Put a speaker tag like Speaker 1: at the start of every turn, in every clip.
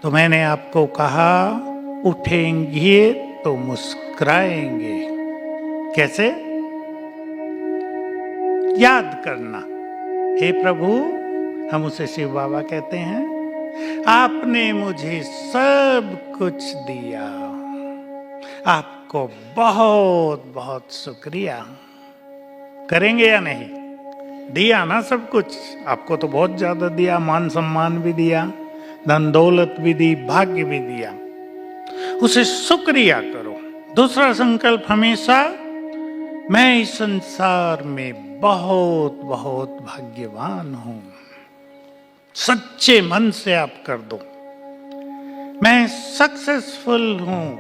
Speaker 1: तो मैंने आपको कहा उठेंगे तो मुस्कुराएंगे। कैसे? याद करना, हे प्रभु, हम उसे शिव बाबा कहते हैं, आपने मुझे सब कुछ दिया, आपको बहुत बहुत शुक्रिया। करेंगे या नहीं? दिया ना सब कुछ, आपको तो बहुत ज्यादा दिया, मान सम्मान भी दिया, धन दौलत भी दी, भाग्य भी दिया, उसे शुक्रिया करो। दूसरा संकल्प हमेशा, मैं इस संसार में बहुत बहुत भाग्यवान हूं। सच्चे मन से आप कर दो, मैं सक्सेसफुल हूं,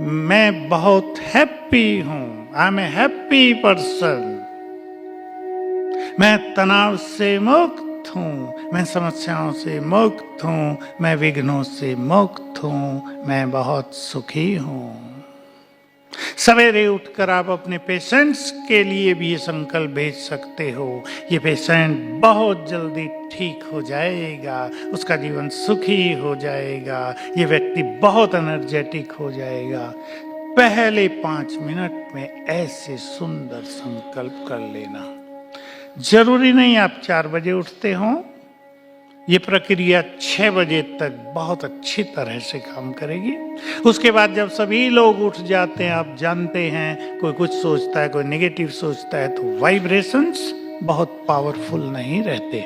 Speaker 1: मैं बहुत हैप्पी हूं, I am a happy person, मैं तनाव से मुक्त हूं, मैं समस्याओं से मुक्त हूं, मैं विघ्नों से मुक्त हूं, मैं बहुत सुखी हूं। सवेरे उठकर आप अपने पेशेंट्स के लिए भी ये संकल्प भेज सकते हो, ये पेशेंट बहुत जल्दी ठीक हो जाएगा, उसका जीवन सुखी हो जाएगा, ये व्यक्ति बहुत एनर्जेटिक हो जाएगा। पहले 5 मिनट में ऐसे सुंदर संकल्प कर लेना। जरूरी नहीं आप 4 बजे उठते हो, ये प्रक्रिया 6 बजे तक बहुत अच्छी तरह से काम करेगी। उसके बाद जब सभी लोग उठ जाते हैं, आप जानते हैं कोई कुछ सोचता है, कोई नेगेटिव सोचता है, तो वाइब्रेशंस बहुत पावरफुल नहीं रहते।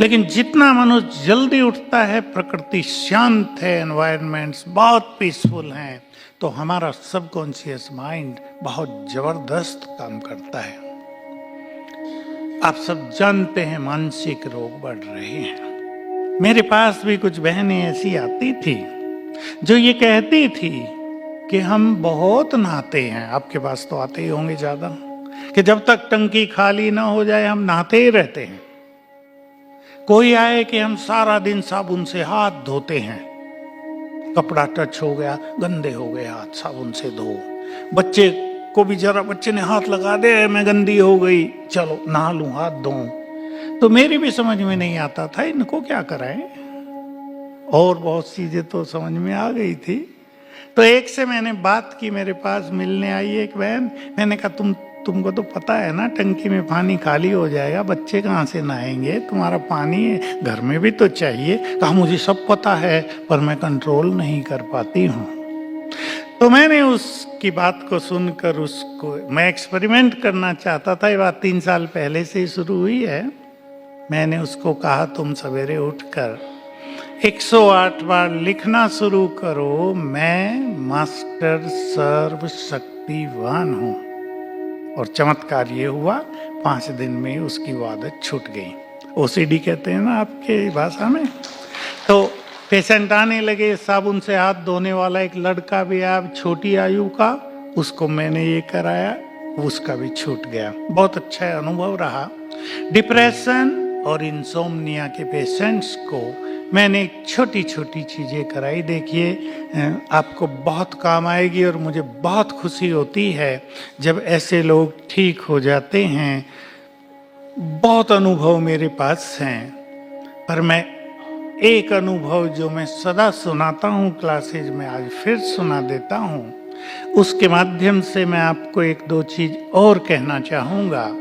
Speaker 1: लेकिन जितना मनुष्य जल्दी उठता है, प्रकृति शांत है, एनवायरनमेंट्स बहुत पीसफुल हैं, तो हमारा सबकॉन्शियस माइंड बहुत जबरदस्त काम करता है। आप सब जानते हैं मानसिक रोग बढ़ रहे हैं। मेरे पास भी कुछ बहनें ऐसी आती थी जो ये कहती थी कि हम बहुत नहाते हैं, आपके पास तो आते ही होंगे ज्यादा, कि जब तक टंकी खाली ना हो जाए हम नहाते ही रहते हैं। कोई आए कि हम सारा दिन साबुन से हाथ धोते हैं, कपड़ा टच हो गया, गंदे हो गए हाथ, साबुन से धो। बच्चे को भी जरा बच्चे ने हाथ लगा दे, मैं गंदी हो गई, चलो नहा लूं, हाथ धोऊं। तो मेरी भी समझ में नहीं आता था इनको क्या कराएं, और बहुत चीजें तो समझ में आ गई थी। तो एक से मैंने बात की, मेरे पास मिलने आई एक बहन, मैंने कहा तुमको तो पता है ना टंकी में पानी खाली हो जाएगा, बच्चे कहाँ से नहाएंगे, तुम्हारा पानी घर में भी तो चाहिए। कहा मुझे सब पता है पर मैं कंट्रोल नहीं कर पाती हूँ। तो मैंने उसकी बात को सुनकर उसको, मैं एक्सपेरिमेंट करना चाहता था, ये बात 3 साल पहले से ही शुरू हुई है। मैंने उसको कहा तुम सवेरे उठकर 108 बार लिखना शुरू करो, मैं मास्टर सर्वशक्तिवान हूं। और चमत्कार ये हुआ, 5 दिन में उसकी आदत छूट गई। ओसीडी कहते हैं ना आपके भाषा में। तो पेशेंट आने लगे, साबुन से हाथ धोने वाला एक लड़का भी आया, छोटी आयु का, उसको मैंने ये कराया, उसका भी छूट गया। बहुत अच्छा अनुभव रहा। डिप्रेशन और इंसोम्निया के पेशेंट्स को मैंने छोटी छोटी चीजें कराई। देखिए आपको बहुत काम आएगी और मुझे बहुत खुशी होती है जब ऐसे लोग ठीक हो जाते हैं। बहुत अनुभव मेरे पास हैं, पर मैं एक अनुभव जो मैं सदा सुनाता हूँ क्लासेज में, आज फिर सुना देता हूँ। उसके माध्यम से मैं आपको 1-2 चीज और कहना चाहूँगा।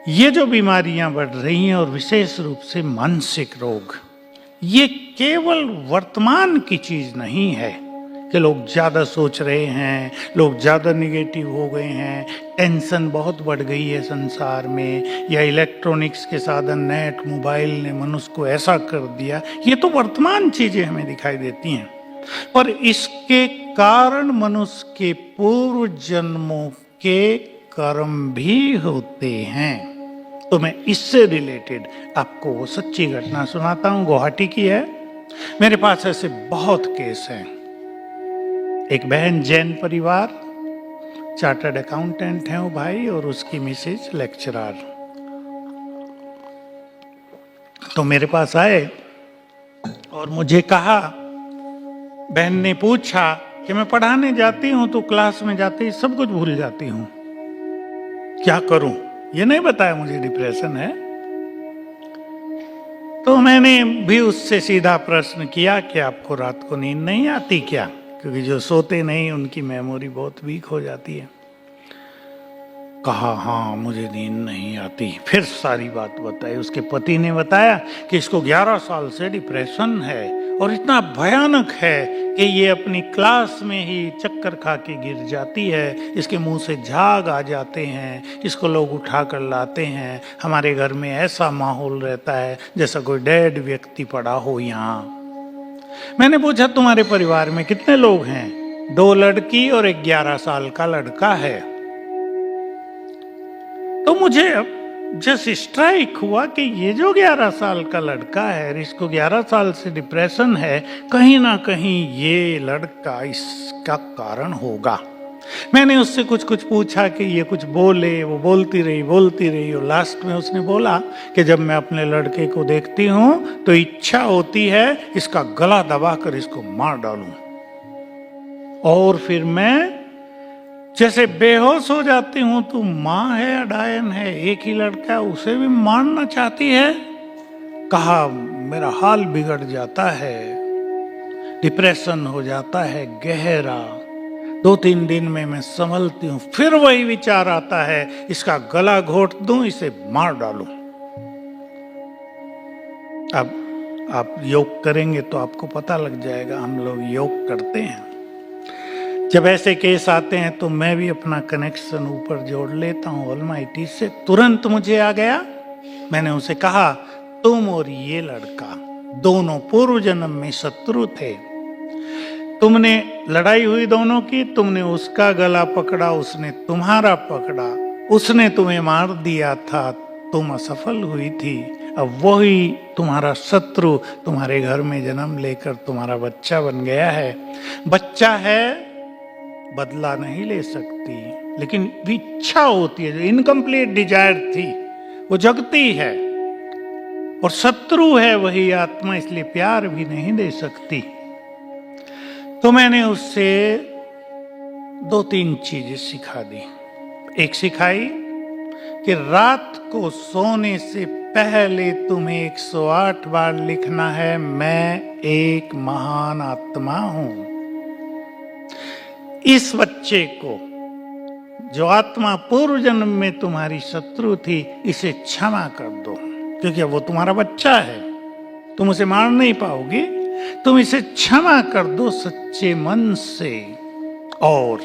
Speaker 1: ये जो बीमारियां बढ़ रही हैं और विशेष रूप से मानसिक रोग, ये केवल वर्तमान की चीज नहीं है कि लोग ज्यादा सोच रहे हैं, लोग ज्यादा निगेटिव हो गए हैं, टेंशन बहुत बढ़ गई है संसार में, या इलेक्ट्रॉनिक्स के साधन, नेट, मोबाइल ने मनुष्य को ऐसा कर दिया। ये तो वर्तमान चीजें हमें दिखाई देती हैं, पर इसके कारण मनुष्य के पूर्व जन्मों के कर्म भी होते हैं। तो मैं इससे रिलेटेड आपको वो सच्ची घटना सुनाता हूं, गुवाहाटी की है। मेरे पास ऐसे बहुत केस हैं। एक बहन, जैन परिवार, चार्टर्ड अकाउंटेंट हैं वो भाई, और उसकी मिसेज लेक्चरर। तो मेरे पास आए और मुझे कहा, बहन ने पूछा कि मैं पढ़ाने जाती हूं तो क्लास में जाते ही सब कुछ भूल जाती हूं, क्या करूं? ये नहीं बताया मुझे डिप्रेशन है। तो मैंने भी उससे सीधा प्रश्न किया कि आपको रात को नींद नहीं आती क्या? क्योंकि जो सोते नहीं उनकी मेमोरी बहुत वीक हो जाती है। कहा हाँ मुझे नींद नहीं आती। फिर सारी बात बताई। उसके पति ने बताया कि इसको 11 साल से डिप्रेशन है और इतना भयानक है कि ये अपनी क्लास में ही चक्कर खा के गिर जाती है, इसके मुंह से झाग आ जाते हैं, इसको लोग उठा कर लाते हैं, हमारे घर में ऐसा माहौल रहता है जैसा कोई डेड व्यक्ति पड़ा हो यहाँ। मैंने पूछा तुम्हारे परिवार में कितने लोग हैं? 2 लड़की और एक 11 साल का लड़का है। तो मुझे अब जस्ट स्ट्राइक हुआ कि ये जो 11 साल का लड़का है, इसको 11 साल से डिप्रेशन है, कहीं ना कहीं ये लड़का इसका कारण होगा। मैंने उससे कुछ पूछा कि ये कुछ बोले, वो बोलती रही और लास्ट में उसने बोला कि जब मैं अपने लड़के को देखती हूँ तो इच्छा होती है इसका गला दबाकर इसको मार डालूं, और फिर मैं जैसे बेहोश हो जाती हूं। तू माँ है, अडायन है, एक ही लड़का है, उसे भी मारना चाहती है। कहा मेरा हाल बिगड़ जाता है, डिप्रेशन हो जाता है गहरा। 2-3 दिन में मैं संभलती हूँ, फिर वही विचार आता है इसका गला घोट दूं, इसे मार डालूं। अब आप योग करेंगे तो आपको पता लग जाएगा। हम लोग योग करते हैं, जब ऐसे केस आते हैं तो मैं भी अपना कनेक्शन ऊपर जोड़ लेता हूँ ऑलमाइटी से। तुरंत मुझे आ गया। मैंने उसे कहा तुम और ये लड़का दोनों पूर्व जन्म में शत्रु थे, तुमने लड़ाई हुई दोनों की, तुमने उसका गला पकड़ा, उसने तुम्हारा पकड़ा, उसने तुम्हें मार दिया था, तुम असफल हुई थी। अब वही तुम्हारा शत्रु तुम्हारे घर में जन्म लेकर तुम्हारा बच्चा बन गया है। बच्चा है, बदला नहीं ले सकती, लेकिन इच्छा होती है, जो इनकम्प्लीट डिजायर थी वो जगती है, और शत्रु है वही आत्मा, इसलिए प्यार भी नहीं दे सकती। तो मैंने उससे 2-3 चीजें सिखा दी। एक सिखाई कि रात को सोने से पहले तुम्हें 108 बार लिखना है मैं एक महान आत्मा हूं। इस बच्चे को, जो आत्मा पूर्व जन्म में तुम्हारी शत्रु थी, इसे क्षमा कर दो, क्योंकि वो तुम्हारा बच्चा है, तुम उसे मार नहीं पाओगे। तुम इसे क्षमा कर दो सच्चे मन से। और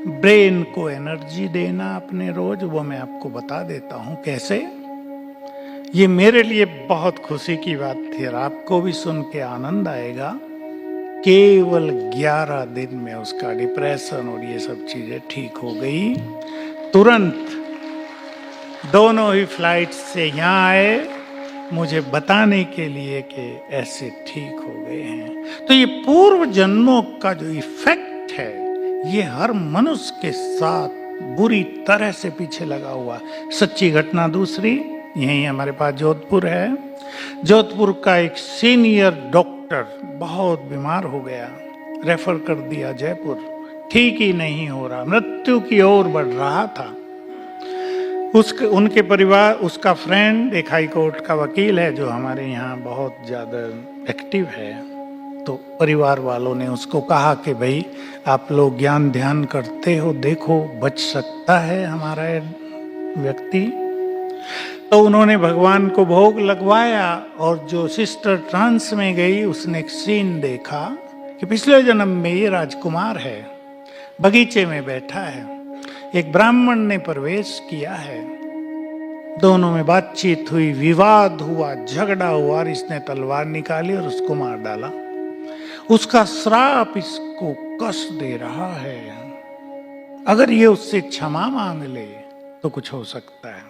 Speaker 1: ब्रेन को एनर्जी देना अपने रोज, वो मैं आपको बता देता हूं कैसे। ये मेरे लिए बहुत खुशी की बात थी और आपको भी सुन के आनंद आएगा। केवल 11 दिन में उसका डिप्रेशन और ये सब चीजें ठीक हो गई। तुरंत दोनों ही फ्लाइट से यहाँ आए मुझे बताने के लिए कि ऐसे ठीक हो गए हैं। तो ये पूर्व जन्मों का जो इफेक्ट है, ये हर मनुष्य के साथ बुरी तरह से पीछे लगा हुआ। सच्ची घटना दूसरी, यही हमारे पास जोधपुर है। जोधपुर का एक सीनियर डॉक्टर बहुत बीमार हो गया, रेफर कर दिया जयपुर, ठीक ही नहीं हो रहा, मृत्यु की ओर बढ़ रहा था। उनके परिवार, उसका फ्रेंड एक हाई कोर्ट का वकील है जो हमारे यहाँ बहुत ज़्यादा एक्टिव है। तो परिवार वालों ने उसको कहा कि भाई आप लोग ज्ञान ध्यान करते हो, देखो बच सकता है हमारा व्यक्ति। तो उन्होंने भगवान को भोग लगवाया, और जो सिस्टर ट्रांस में गई उसने एक सीन देखा कि पिछले जन्म में ये राजकुमार है, बगीचे में बैठा है, एक ब्राह्मण ने प्रवेश किया है, दोनों में बातचीत हुई, विवाद हुआ, झगड़ा हुआ, और इसने तलवार निकाली और उसको मार डाला। उसका श्राप इसको कष्ट दे रहा है। अगर ये उससे क्षमा मांग ले तो कुछ हो सकता है।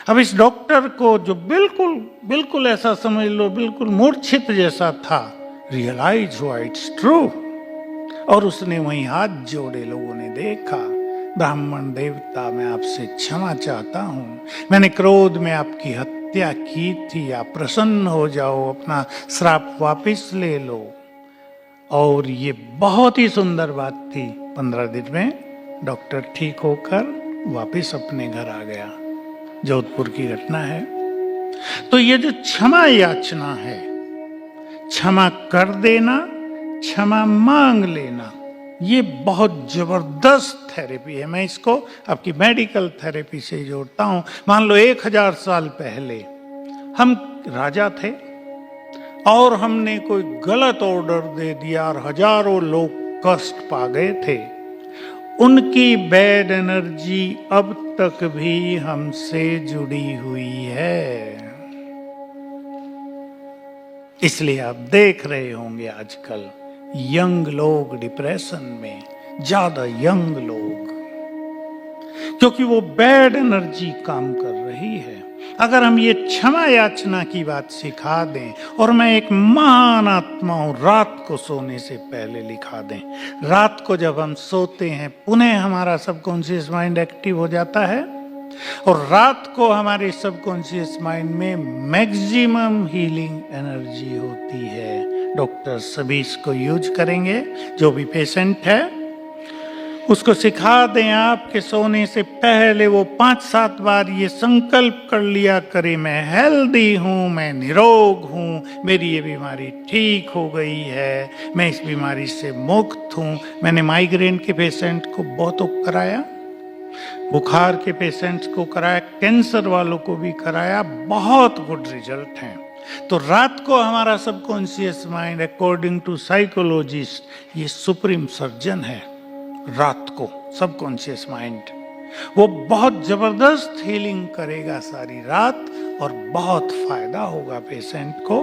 Speaker 1: अब इस डॉक्टर को, जो बिल्कुल ऐसा समझ लो बिल्कुल मूर्छित जैसा था, रियलाइज हुआ इट्स ट्रू, और उसने वहीं हाथ जोड़े। लोगों ने देखा, ब्राह्मण देवता मैं आपसे क्षमा चाहता हूँ, मैंने क्रोध में आपकी हत्या की थी, आप प्रसन्न हो जाओ, अपना श्राप वापस ले लो। और ये बहुत ही सुंदर बात थी। 15 दिन में डॉक्टर ठीक होकर वापस अपने घर आ गया। जोधपुर की घटना है। तो ये जो क्षमा याचना है, क्षमा कर देना, क्षमा मांग लेना, ये बहुत जबरदस्त थेरेपी है। मैं इसको आपकी मेडिकल थेरेपी से जोड़ता हूं। मान लो 1000 साल पहले हम राजा थे और हमने कोई गलत ऑर्डर दे दिया और हजारों लोग कष्ट पा गए थे। उनकी बैड एनर्जी अब तक भी हमसे जुड़ी हुई है। इसलिए आप देख रहे होंगे आजकल यंग लोग डिप्रेशन में, ज्यादा यंग लोग, क्योंकि वो बैड एनर्जी काम कर रही है। अगर हम ये क्षमा याचना की बात सिखा दें, और मैं एक महान आत्मा हूं, रात को सोने से पहले लिखा दें। रात को जब हम सोते हैं, पुनः हमारा सबकॉन्शियस माइंड एक्टिव हो जाता है और रात को हमारे सबकॉन्शियस माइंड में मैक्सिमम हीलिंग एनर्जी होती है। डॉक्टर सभी इसको यूज करेंगे। जो भी पेशेंट है उसको सिखा दें आप के सोने से पहले वो 5-7 बार ये संकल्प कर लिया करे, मैं हेल्दी हूँ, मैं निरोग हूँ, मेरी ये बीमारी ठीक हो गई है, मैं इस बीमारी से मुक्त हूँ। मैंने माइग्रेन के पेशेंट को बहुत कराया, बुखार के पेशेंट्स को कराया, कैंसर वालों को भी कराया, बहुत गुड रिजल्ट हैं। तो रात को हमारा subconscious mind according to psychologist ये सुप्रीम सर्जन है। रात को सबकॉन्शियस माइंड वो बहुत जबरदस्त हीलिंग करेगा सारी रात और बहुत फायदा होगा पेशेंट को।